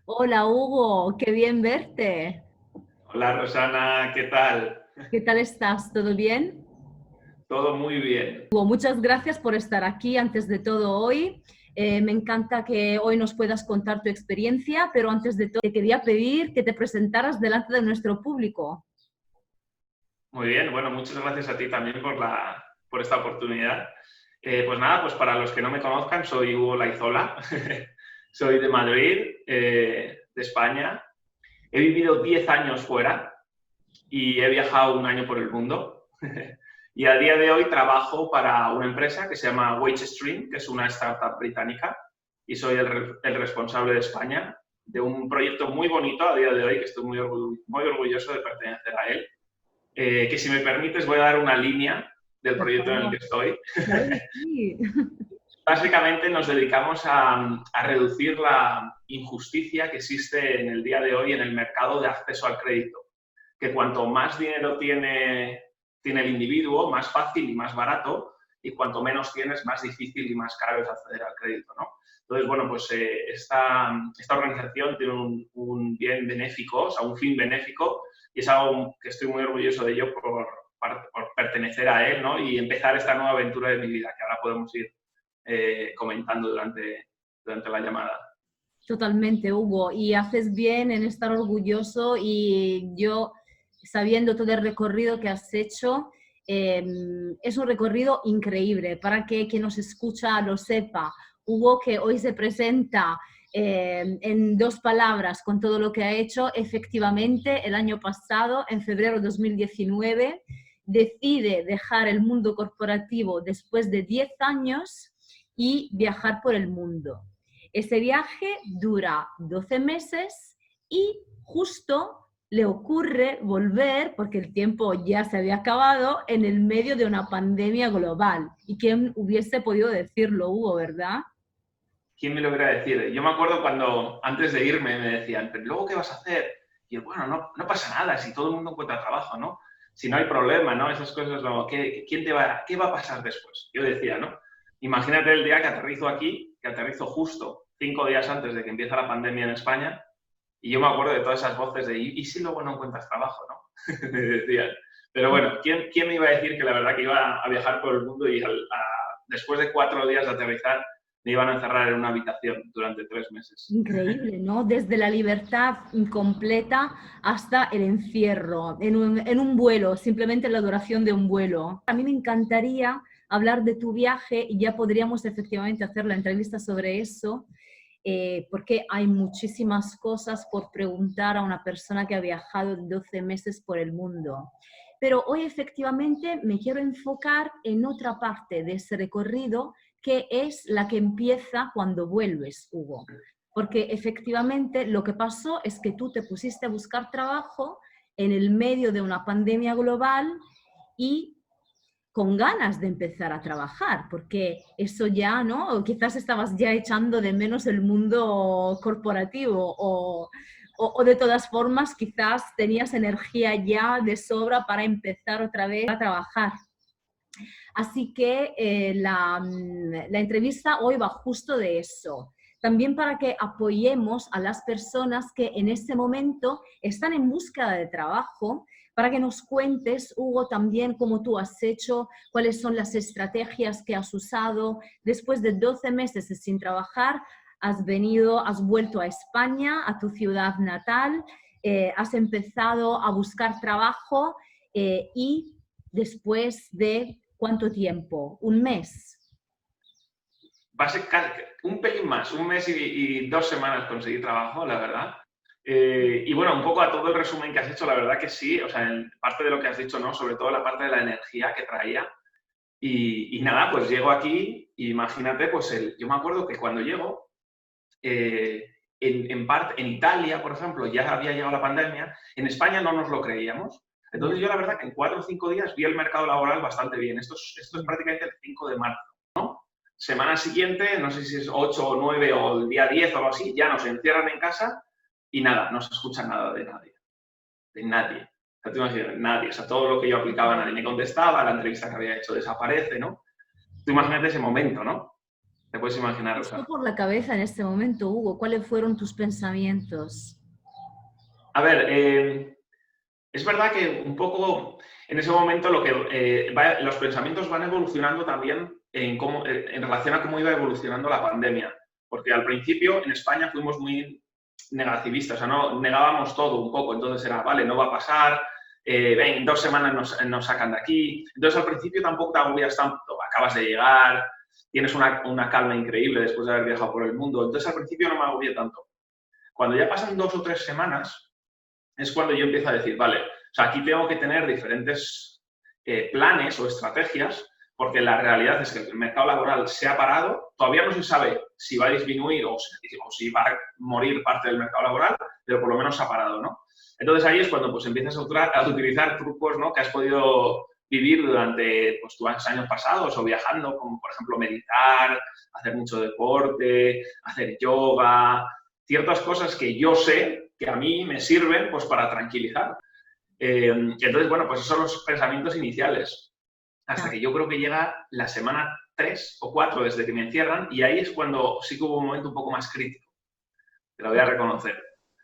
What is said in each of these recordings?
Hola Hugo, qué bien verte. Hola Rosana, ¿qué tal? ¿Qué tal estás? ¿Todo bien? Todo muy bien. Hugo, muchas gracias por estar aquí antes de todo hoy. Me encanta que hoy nos puedas contar tu experiencia, pero antes de todo te quería pedir que te presentaras delante de nuestro público. Muy bien, bueno, muchas gracias a ti también por esta oportunidad. Pues nada, pues para los que no me conozcan, soy Hugo Laizola, soy de Madrid, de España. He vivido 10 años fuera y he viajado un año por el mundo. Y a día de hoy trabajo para una empresa que se llama WageStream, que es una startup británica, y soy el responsable de España de un proyecto muy bonito a día de hoy, que estoy muy orgulloso de pertenecer a él. Que si me permites voy a dar una línea del Por proyecto en el favor. que estoy. Claro que sí. Básicamente nos dedicamos a reducir la injusticia que existe en el día de hoy en el mercado de acceso al crédito. Que cuanto más dinero tiene el individuo, más fácil y más barato, y cuanto menos tienes, más difícil y más caro es acceder al crédito, ¿no? Entonces, bueno, pues esta organización tiene un bien benéfico, o sea, un fin benéfico, y es algo que estoy muy orgulloso de ello por pertenecer a él, ¿no? Y empezar esta nueva aventura de mi vida, que ahora podemos ir comentando durante la llamada. Totalmente, Hugo, y haces bien en estar orgulloso y yo, sabiendo todo el recorrido que has hecho, eh, es un recorrido increíble para que quien nos escucha lo sepa. Hugo, que hoy se presenta en dos palabras con todo lo que ha hecho, efectivamente, el año pasado, en febrero de 2019, decide dejar el mundo corporativo después de 10 años y viajar por el mundo. Ese viaje dura 12 meses y justo le ocurre volver, porque el tiempo ya se había acabado, en el medio de una pandemia global. ¿Y quién hubiese podido decirlo, Hugo, verdad? ¿Quién me lo hubiera decir? Yo me acuerdo cuando antes de irme me decían, pero luego ¿qué vas a hacer? Y yo, bueno, no pasa nada, si todo el mundo encuentra trabajo, ¿no? Si no hay problema, ¿no? Esas cosas, ¿no? ¿Qué va a pasar después? Yo decía, ¿no? Imagínate el día que aterrizo aquí, que aterrizo justo 5 días antes de que empiece la pandemia en España, y yo me acuerdo de todas esas voces de, ¿y si luego no encuentras trabajo, no? Me decían. Pero bueno, ¿quién me iba a decir que la verdad que iba a viajar por el mundo y después de 4 días de aterrizar me iban a encerrar en una habitación durante 3 meses? Increíble, ¿no? Desde la libertad completa hasta el encierro, en un vuelo, simplemente la duración de un vuelo. A mí me encantaría hablar de tu viaje y ya podríamos efectivamente hacer la entrevista sobre eso, porque hay muchísimas cosas por preguntar a una persona que ha viajado 12 meses por el mundo. Pero hoy efectivamente me quiero enfocar en otra parte de ese recorrido que es la que empieza cuando vuelves, Hugo. Porque efectivamente lo que pasó es que tú te pusiste a buscar trabajo en el medio de una pandemia global y con ganas de empezar a trabajar, porque eso ya, ¿no? O quizás estabas ya echando de menos el mundo corporativo o de todas formas quizás tenías energía ya de sobra para empezar otra vez a trabajar. Así que la entrevista hoy va justo de eso. También para que apoyemos a las personas que en este momento están en búsqueda de trabajo, para que nos cuentes, Hugo, también cómo tú has hecho, cuáles son las estrategias que has usado. Después de 12 meses sin trabajar, has vuelto a España, a tu ciudad natal, has empezado a buscar trabajo y después de ¿cuánto tiempo? ¿Un mes? Va a ser un pelín más, un mes y 2 semanas conseguir trabajo, la verdad. Y bueno, un poco a todo el resumen que has hecho, la verdad que sí, o sea, en parte de lo que has dicho, ¿no? Sobre todo la parte de la energía que traía. Y nada, pues llego aquí, imagínate, pues yo me acuerdo que cuando llego, en Italia, por ejemplo, ya había llegado la pandemia, en España no nos lo creíamos. Ya. Entonces yo la verdad que en 4 o 5 días vi el mercado laboral bastante bien. Esto es prácticamente el 5 de marzo. Semana siguiente, no sé si es 8 o 9 o el día 10 o algo así, ya nos encierran en casa y nada, no se escucha nada de nadie. De nadie. O sea, tú imaginas, nadie. O sea, todo lo que yo aplicaba, nadie me contestaba, la entrevista que había hecho desaparece, ¿no? Tú imagínate ese momento, ¿no? Te puedes imaginar, Esto Rosa. por la cabeza en este momento, Hugo, ¿cuáles fueron tus pensamientos? A ver, es verdad que un poco en ese momento los pensamientos van evolucionando también en relación a cómo iba evolucionando la pandemia. Porque al principio en España fuimos muy negativistas, o sea, no, negábamos todo un poco. Entonces era, vale, no va a pasar, ven, 2 semanas nos sacan de aquí. Entonces al principio tampoco te agobias tanto, acabas de llegar, tienes una calma increíble después de haber viajado por el mundo. Entonces al principio no me agobié tanto. Cuando ya pasan 2 o 3 semanas, es cuando yo empiezo a decir, vale, o sea, aquí tengo que tener diferentes planes o estrategias, porque la realidad es que el mercado laboral se ha parado, todavía no se sabe si va a disminuir o si va a morir parte del mercado laboral, pero por lo menos se ha parado, ¿no? Entonces ahí es cuando pues empiezas a utilizar trucos, ¿no?, que has podido vivir durante pues, tus años pasados o viajando, como por ejemplo meditar, hacer mucho deporte, hacer yoga, ciertas cosas que yo sé que a mí me sirven pues para tranquilizar. Entonces, bueno, pues esos son los pensamientos iniciales. Hasta que yo creo que llega la semana 3 o 4 desde que me encierran y ahí es cuando sí que hubo un momento un poco más crítico. Te lo voy a reconocer.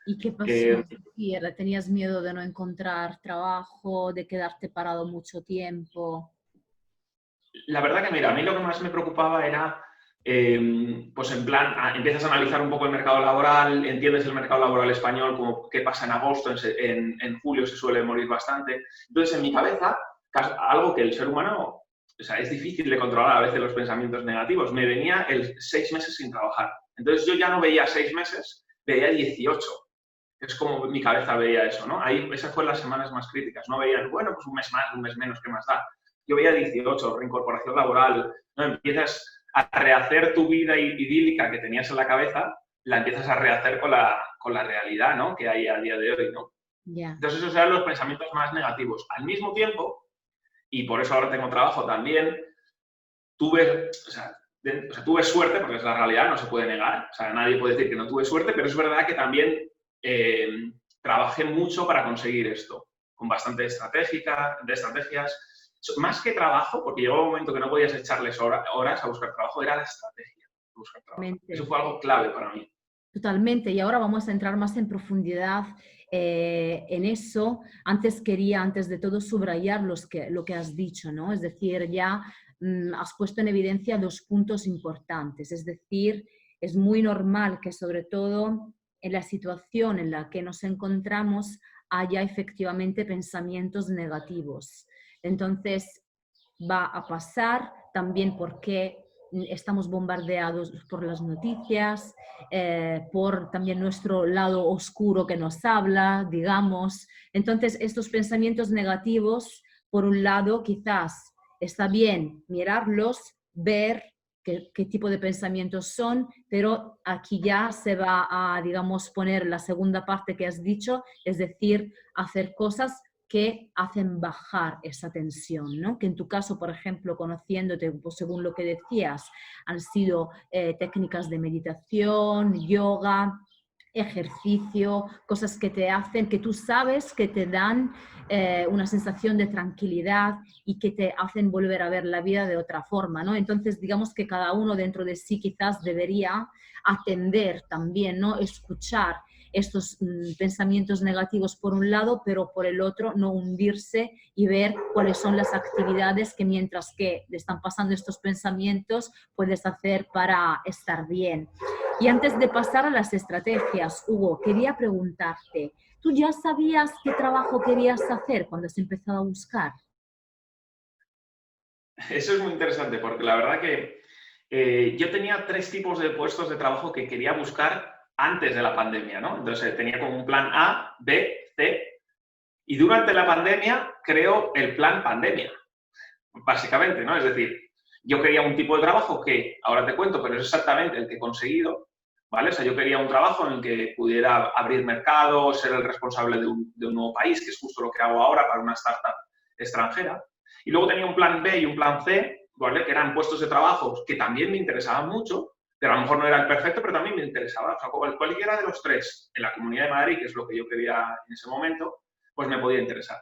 ¿Y qué pasó? Que, ¿Tenías miedo de no encontrar trabajo, de quedarte parado mucho tiempo? la verdad que, mira, a mí lo que más me preocupaba era, pues en plan, empiezas a analizar un poco el mercado laboral, entiendes el mercado laboral español, como qué pasa en agosto, en julio se suele morir bastante. Entonces, en mi cabeza, algo que el ser humano, o sea, es difícil de controlar a veces los pensamientos negativos. Me venía el 6 meses sin trabajar. Entonces, yo ya no veía 6 meses, veía 18. Es como mi cabeza veía eso, ¿no? Ahí, esas fueron las semanas más críticas. No veían, bueno, pues un mes más, un mes menos, ¿qué más da? Yo veía 18, reincorporación laboral, ¿no? Empiezas a rehacer tu vida idílica que tenías en la cabeza, la empiezas a rehacer con la realidad, ¿no?, que hay a día de hoy, ¿no? Ya. Entonces esos eran los pensamientos más negativos. Al mismo tiempo, y por eso ahora tengo trabajo también, tuve suerte, porque es la realidad, no se puede negar, o sea, nadie puede decir que no tuve suerte, pero es verdad que también trabajé mucho para conseguir esto, con bastante estrategias. Más que trabajo, porque llegó un momento que no podías echarles horas a buscar trabajo, era la estrategia de buscar trabajo. Eso fue algo clave para mí. Totalmente, y ahora vamos a entrar más en profundidad en eso. Antes de todo, subrayar lo que has dicho, ¿no? Es decir, ya has puesto en evidencia 2 puntos importantes. Es decir, es muy normal que sobre todo en la situación en la que nos encontramos haya efectivamente pensamientos negativos. Entonces, va a pasar también porque estamos bombardeados por las noticias, por también nuestro lado oscuro que nos habla, digamos. Entonces, estos pensamientos negativos, por un lado, quizás está bien mirarlos, ver qué tipo de pensamientos son, pero aquí ya se va a, digamos, poner la segunda parte que has dicho, es decir, hacer cosas que hacen bajar esa tensión, ¿no? Que en tu caso, por ejemplo, conociéndote, pues, según lo que decías, han sido técnicas de meditación, yoga, ejercicio, cosas que te hacen, que tú sabes que te dan una sensación de tranquilidad y que te hacen volver a ver la vida de otra forma, ¿no? Entonces, digamos que cada uno dentro de sí quizás debería atender también, ¿no? Escuchar estos pensamientos negativos por un lado, pero por el otro no hundirse y ver cuáles son las actividades que mientras que le están pasando estos pensamientos puedes hacer para estar bien. Y antes de pasar a las estrategias, Hugo, quería preguntarte, ¿tú ya sabías qué trabajo querías hacer cuando has empezado a buscar? Eso es muy interesante porque la verdad que yo tenía 3 tipos de puestos de trabajo que quería buscar antes de la pandemia, ¿no? Entonces tenía como un plan A, B, C, y durante la pandemia creo el plan pandemia, básicamente, ¿no? Es decir, yo quería un tipo de trabajo que, ahora te cuento, pero es exactamente el que he conseguido, ¿vale? O sea, yo quería un trabajo en el que pudiera abrir mercado, ser el responsable de un nuevo país, que es justo lo que hago ahora para una startup extranjera. Y luego tenía un plan B y un plan C, ¿vale?, que eran puestos de trabajo que también me interesaban mucho, pero a lo mejor no era el perfecto, pero también me interesaba. O sea, cualquiera de los 3 en la Comunidad de Madrid, que es lo que yo quería en ese momento, pues me podía interesar.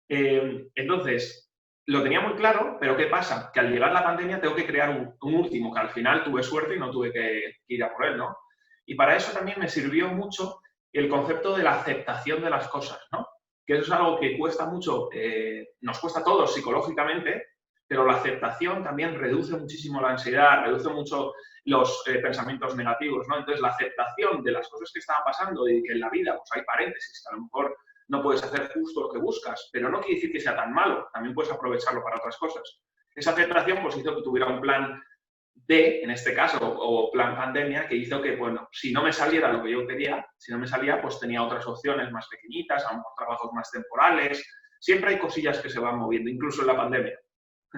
Entonces, lo tenía muy claro, pero ¿qué pasa? Que al llegar la pandemia tengo que crear un último, que al final tuve suerte y no tuve que ir a por él, ¿no? Y para eso también me sirvió mucho el concepto de la aceptación de las cosas, ¿no? Que eso es algo que cuesta mucho, nos cuesta a todos psicológicamente, pero la aceptación también reduce muchísimo la ansiedad, reduce mucho los pensamientos negativos, ¿no? Entonces, la aceptación de las cosas que estaban pasando y que en la vida pues, hay paréntesis, que a lo mejor no puedes hacer justo lo que buscas, pero no quiere decir que sea tan malo, también puedes aprovecharlo para otras cosas. Esa aceptación pues, hizo que tuviera un plan B, en este caso, o plan pandemia, que hizo que, bueno, si no me saliera lo que yo quería, si no me salía, pues tenía otras opciones más pequeñitas, a lo mejor trabajos más temporales. Siempre hay cosillas que se van moviendo, incluso en la pandemia.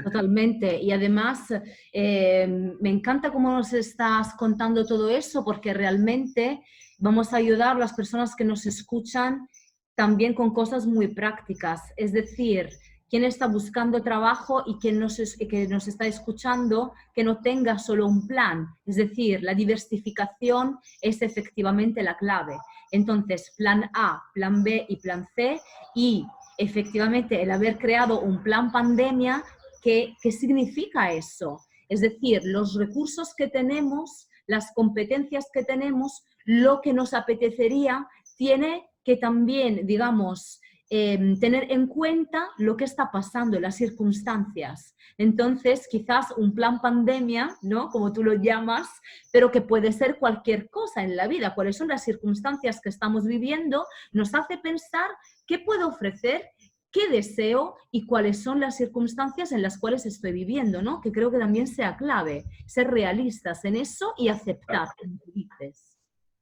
Totalmente. Y además, me encanta cómo nos estás contando todo eso, porque realmente vamos a ayudar a las personas que nos escuchan también con cosas muy prácticas. Es decir, quien está buscando trabajo y quien que nos está escuchando, que no tenga solo un plan. Es decir, la diversificación es efectivamente la clave. Entonces, plan A, plan B y plan C, y efectivamente el haber creado un plan pandemia. ¿Qué significa eso? Es decir, los recursos que tenemos, las competencias que tenemos, lo que nos apetecería, tiene que también, digamos, tener en cuenta lo que está pasando, las circunstancias. Entonces, quizás un plan pandemia, ¿no? Como tú lo llamas, pero que puede ser cualquier cosa en la vida. ¿Cuáles son las circunstancias que estamos viviendo? Nos hace pensar qué puedo ofrecer, qué deseo y cuáles son las circunstancias en las cuales estoy viviendo, ¿no? Que creo que también sea clave, ser realistas en eso y aceptar, como tú dices.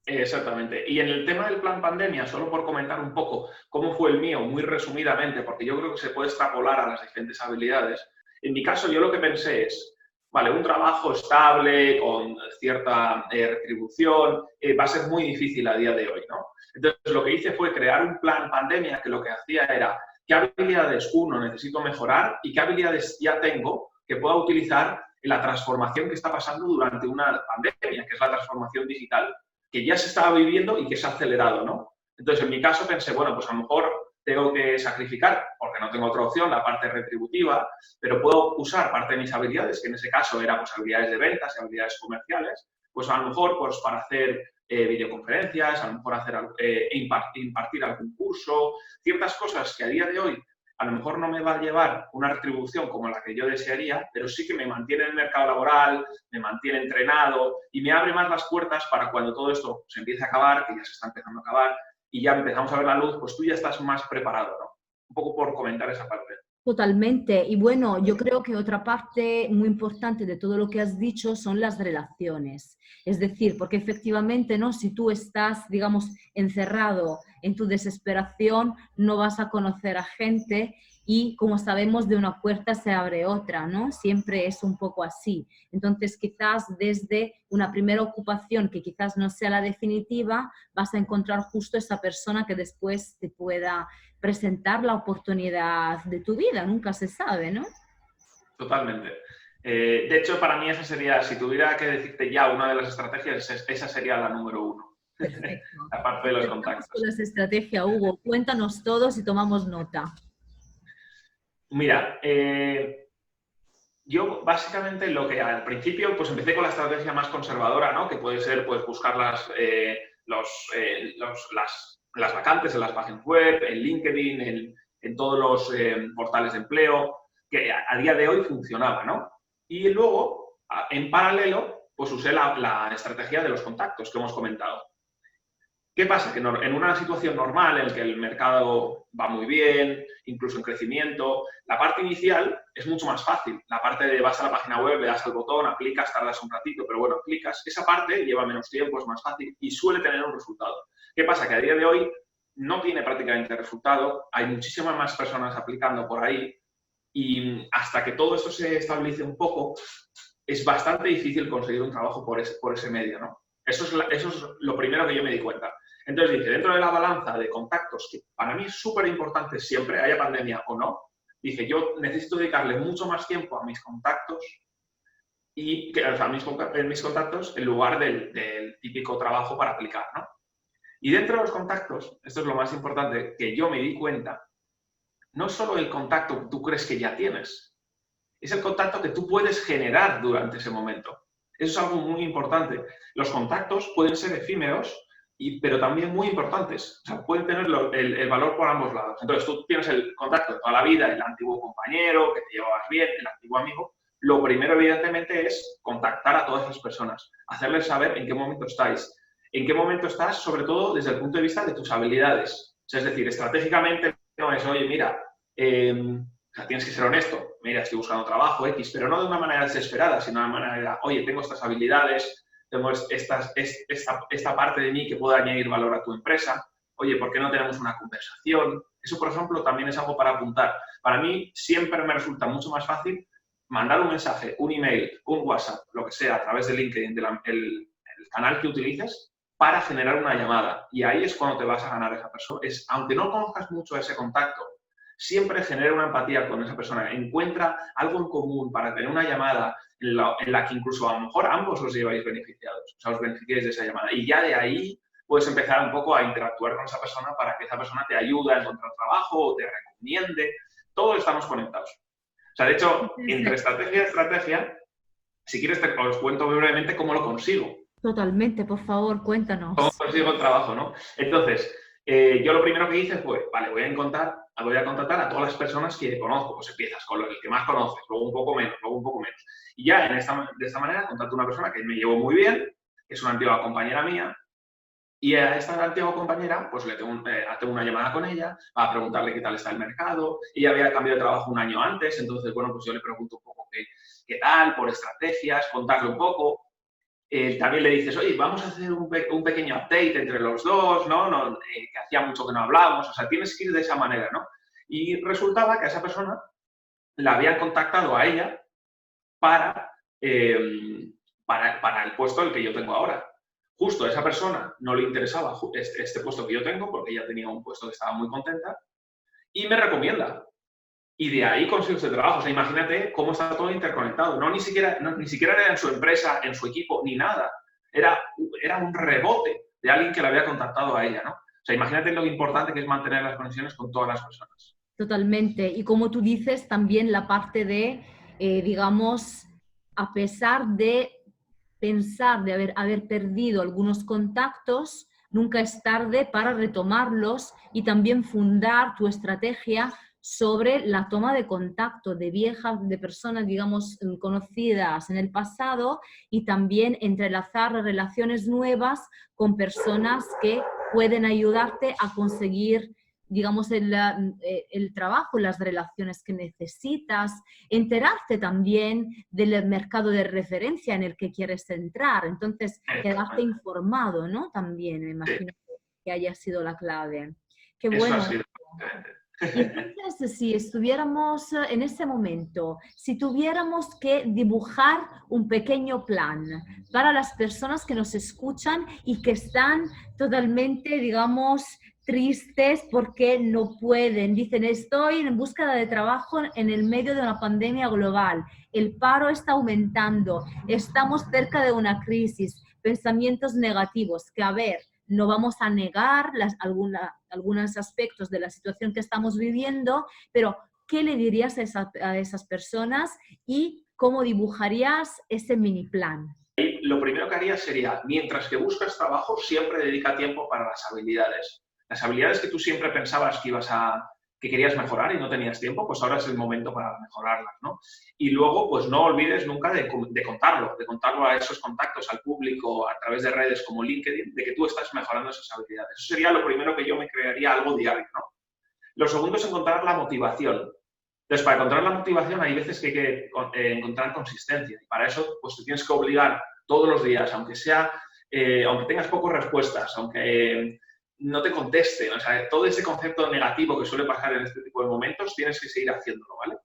Exactamente. Y en el tema del plan pandemia, solo por comentar un poco cómo fue el mío, muy resumidamente, porque yo creo que se puede extrapolar a las diferentes habilidades. En mi caso, yo lo que pensé es, vale, un trabajo estable, con cierta retribución, va a ser muy difícil a día de hoy, ¿no? Entonces, lo que hice fue crear un plan pandemia que lo que hacía era qué habilidades, uno, necesito mejorar y qué habilidades ya tengo que pueda utilizar en la transformación que está pasando durante una pandemia, que es la transformación digital, que ya se estaba viviendo y que se ha acelerado, ¿no? Entonces, en mi caso pensé, bueno, pues a lo mejor tengo que sacrificar, porque no tengo otra opción, la parte retributiva, pero puedo usar parte de mis habilidades, que en ese caso eran pues, habilidades de ventas y habilidades comerciales, pues a lo mejor pues, para hacer videoconferencias, a lo mejor hacer, impartir algún curso, ciertas cosas que a día de hoy a lo mejor no me va a llevar una retribución como la que yo desearía, pero sí que me mantiene en el mercado laboral, me mantiene entrenado y me abre más las puertas para cuando todo esto se empiece a acabar, que ya se está empezando a acabar, y ya empezamos a ver la luz, pues tú ya estás más preparado, ¿no? Un poco por comentar esa parte. Totalmente. Y bueno, yo creo que otra parte muy importante de todo lo que has dicho son las relaciones. Es decir, porque efectivamente, ¿no? Si tú estás, digamos, encerrado en tu desesperación, no vas a conocer a gente y, como sabemos, de una puerta se abre otra, ¿no? Siempre es un poco así. Entonces, quizás desde una primera ocupación que quizás no sea la definitiva, vas a encontrar justo esa persona que después te pueda presentar la oportunidad de tu vida, nunca se sabe, ¿no? Totalmente. De hecho, para mí esa sería, si tuviera que decirte ya una de las estrategias, esa sería la número uno. Perfecto. Aparte de los Empezamos contactos. con las estrategias, Hugo. Cuéntanos todos y tomamos nota. Mira, yo básicamente lo que al principio pues empecé con la estrategia más conservadora, ¿no? Que puede ser pues buscar las vacantes en las páginas web, en LinkedIn, en todos los portales de empleo, que a día de hoy funcionaba, ¿no? Y luego, en paralelo, pues usé la estrategia de los contactos que hemos comentado. ¿Qué pasa? Que en una situación normal en la que el mercado va muy bien, incluso en crecimiento, la parte inicial es mucho más fácil. La parte de vas a la página web, le das al botón, aplicas, tardas un ratito, pero bueno, aplicas. Esa parte lleva menos tiempo, es más fácil y suele tener un resultado. ¿Qué pasa? Que a día de hoy no tiene prácticamente resultado, hay muchísimas más personas aplicando por ahí y hasta que todo esto se estabilice un poco, es bastante difícil conseguir un trabajo por ese medio, ¿no? Eso es lo primero que yo me di cuenta. Entonces dije, dentro de la balanza de contactos, que para mí es súper importante siempre, haya pandemia o no, dije, yo necesito dedicarle mucho más tiempo a mis contactos mis contactos en lugar del típico trabajo para aplicar, ¿no? Y dentro de los contactos, esto es lo más importante, que yo me di cuenta, no es solo el contacto que tú crees que ya tienes, es el contacto que tú puedes generar durante ese momento. Eso es algo muy importante. Los contactos pueden ser efímeros, pero también muy importantes. O sea, pueden tener el valor por ambos lados. Entonces, tú tienes el contacto de toda la vida, el antiguo compañero, que te llevabas bien, el antiguo amigo. Lo primero, evidentemente, es contactar a todas esas personas, hacerles saber en qué momento estáis. En qué momento estás, sobre todo, desde el punto de vista de tus habilidades. O sea, es decir, estratégicamente no es, oye, mira, o sea, tienes que ser honesto. Mira, estoy buscando trabajo, X, pero no de una manera desesperada, sino de una manera, oye, tengo estas habilidades, tengo esta parte de mí que puede añadir valor a tu empresa. Oye, ¿por qué no tenemos una conversación? Eso, por ejemplo, también es algo para apuntar. Para mí siempre me resulta mucho más fácil mandar un mensaje, un email, un WhatsApp, lo que sea, a través de LinkedIn, el canal que utilices, para generar una llamada. Y ahí es cuando te vas a ganar a esa persona. Aunque no conozcas mucho ese contacto, siempre genera una empatía con esa persona. Encuentra algo en común para tener una llamada en la que incluso a lo mejor ambos os lleváis beneficiados. O sea, os beneficiáis de esa llamada. Y ya de ahí puedes empezar un poco a interactuar con esa persona para que esa persona te ayude a encontrar trabajo o te recomiende. Todos estamos conectados. O sea, de hecho, entre estrategia y estrategia, si quieres os cuento brevemente cómo lo consigo. Totalmente, por favor, cuéntanos. ¿Cómo consigo el trabajo, no? Entonces, yo lo primero que hice fue, vale, voy a contactar a todas las personas que conozco. Pues empiezas con el que más conoces, luego un poco menos, luego un poco menos. Y ya de esta manera contacto a una persona que me llevo muy bien, que es una antigua compañera mía, y a esta antigua compañera, pues le tengo una llamada con ella para preguntarle qué tal está el mercado. Ella había cambiado de trabajo un año antes, entonces, bueno, pues yo le pregunto un poco qué tal, por estrategias, contarle un poco. También le dices, oye, vamos a hacer un pequeño update entre los dos, ¿no? Que hacía mucho que no hablábamos. O sea, tienes que ir de esa manera, ¿no? Y resultaba que a esa persona la habían contactado a ella para el puesto el que yo tengo ahora. Justo a esa persona no le interesaba este puesto que yo tengo, porque ella tenía un puesto que estaba muy contenta, y me recomienda. Y de ahí consigo ese trabajo. O sea, imagínate cómo está todo interconectado. Ni siquiera era en su empresa, en su equipo, ni nada. Era un rebote de alguien que la había contactado a ella, ¿no? O sea, imagínate lo importante que es mantener las conexiones con todas las personas. Totalmente. Y como tú dices, también la parte de, digamos, a pesar de pensar de haber perdido algunos contactos, nunca es tarde para retomarlos y también fundar tu estrategia sobre la toma de contacto de personas, digamos, conocidas en el pasado y también entrelazar relaciones nuevas con personas que pueden ayudarte a conseguir, digamos, el trabajo, las relaciones que necesitas, enterarte también del mercado de referencia en el que quieres entrar. Entonces, quedarte informado, ¿no? También, me imagino que haya sido la clave. Qué bueno. Y entonces, si estuviéramos en ese momento, si tuviéramos que dibujar un pequeño plan para las personas que nos escuchan y que están totalmente, digamos, tristes porque no pueden. Dicen, estoy en búsqueda de trabajo en el medio de una pandemia global. El paro está aumentando. Estamos cerca de una crisis. Pensamientos negativos que, a ver, no vamos a negar algunos aspectos de la situación que estamos viviendo, pero ¿qué le dirías a esas personas y cómo dibujarías ese mini plan? Lo primero que haría sería, mientras que buscas trabajo, siempre dedica tiempo para las habilidades. Las habilidades que tú siempre pensabas que querías mejorar y no tenías tiempo, pues ahora es el momento para mejorarlas, ¿no? Y luego, pues no olvides nunca de contarlo a esos contactos, al público, a través de redes como LinkedIn, de que tú estás mejorando esas habilidades. Eso sería lo primero que yo me crearía algo diario, ¿no? Lo segundo es encontrar la motivación. Entonces, para encontrar la motivación hay veces que hay que encontrar consistencia. Y para eso, pues te tienes que obligar todos los días, aunque tengas pocas respuestas, aunque no te contesten, o sea, todo ese concepto negativo que suele pasar en este tipo de momentos, tienes que seguir haciéndolo, ¿vale?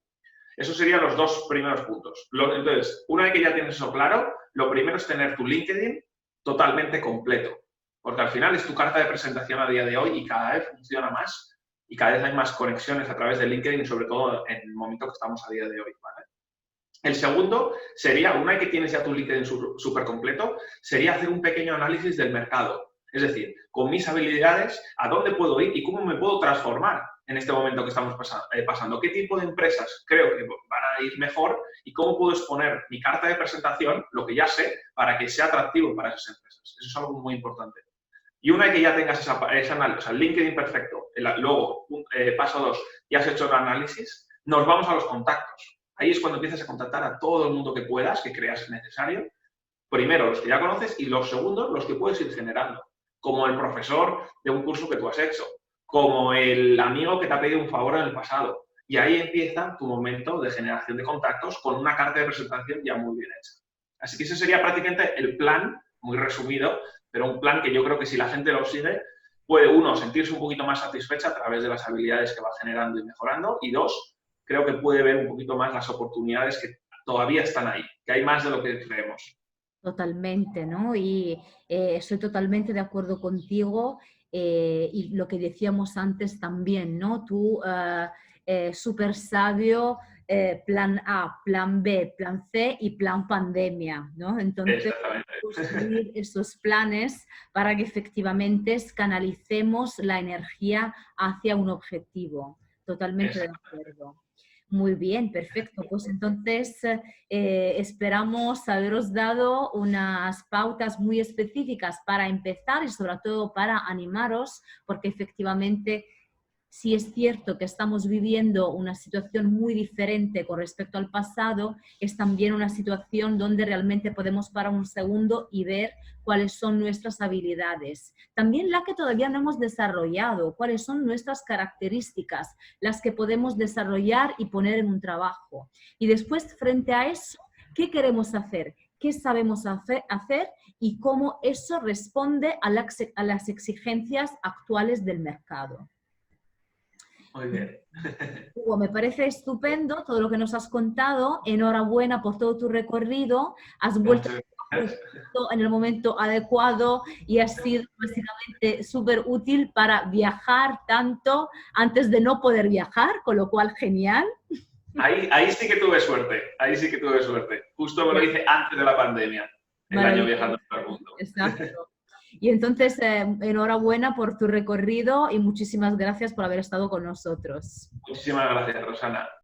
Esos serían los dos primeros puntos. Entonces, una vez que ya tienes eso claro, lo primero es tener tu LinkedIn totalmente completo, porque al final es tu carta de presentación a día de hoy y cada vez funciona más y cada vez hay más conexiones a través de LinkedIn, sobre todo en el momento que estamos a día de hoy, ¿vale? El segundo sería, una vez que tienes ya tu LinkedIn súper completo, sería hacer un pequeño análisis del mercado. Es decir, con mis habilidades, ¿a dónde puedo ir y cómo me puedo transformar en este momento que estamos pasando? ¿Qué tipo de empresas creo que van a ir mejor y cómo puedo exponer mi carta de presentación, lo que ya sé, para que sea atractivo para esas empresas? Eso es algo muy importante. Y una vez que ya tengas ese análisis, o sea, el LinkedIn perfecto, luego, paso 2, ya has hecho el análisis, nos vamos a los contactos. Ahí es cuando empiezas a contactar a todo el mundo que puedas, que creas necesario. Primero, los que ya conoces, y los segundos, los que puedes ir generando. Como el profesor de un curso que tú has hecho, como el amigo que te ha pedido un favor en el pasado. Y ahí empieza tu momento de generación de contactos con una carta de presentación ya muy bien hecha. Así que ese sería prácticamente el plan, muy resumido, pero un plan que yo creo que si la gente lo sigue, puede, uno, sentirse un poquito más satisfecha a través de las habilidades que va generando y mejorando, y dos, creo que puede ver un poquito más las oportunidades que todavía están ahí, que hay más de lo que creemos. Totalmente, ¿no? Y estoy totalmente de acuerdo contigo y lo que decíamos antes también, ¿no? Tú, súper sabio, plan A, plan B, plan C y plan pandemia, ¿no? Entonces, construir esos planes para que efectivamente canalicemos la energía hacia un objetivo. Totalmente de acuerdo. Muy bien, perfecto. Pues entonces esperamos haberos dado unas pautas muy específicas para empezar y sobre todo para animaros, porque efectivamente sí es cierto que estamos viviendo una situación muy diferente con respecto al pasado, es también una situación donde realmente podemos parar un segundo y ver cuáles son nuestras habilidades. También la que todavía no hemos desarrollado, cuáles son nuestras características, las que podemos desarrollar y poner en un trabajo. Y después, frente a eso, ¿qué queremos hacer? ¿Qué sabemos hacer y cómo eso responde a las exigencias actuales del mercado? Muy bien. Hugo, me parece estupendo todo lo que nos has contado. Enhorabuena por todo tu recorrido. Has vuelto en el momento adecuado y ha sido básicamente súper útil para viajar tanto antes de no poder viajar, con lo cual genial. Ahí sí que tuve suerte, ahí sí que tuve suerte. Justo me lo hice antes de la pandemia, el año viajando por el mundo. Exacto. Y entonces, enhorabuena por tu recorrido y muchísimas gracias por haber estado con nosotros. Muchísimas gracias, Rosana.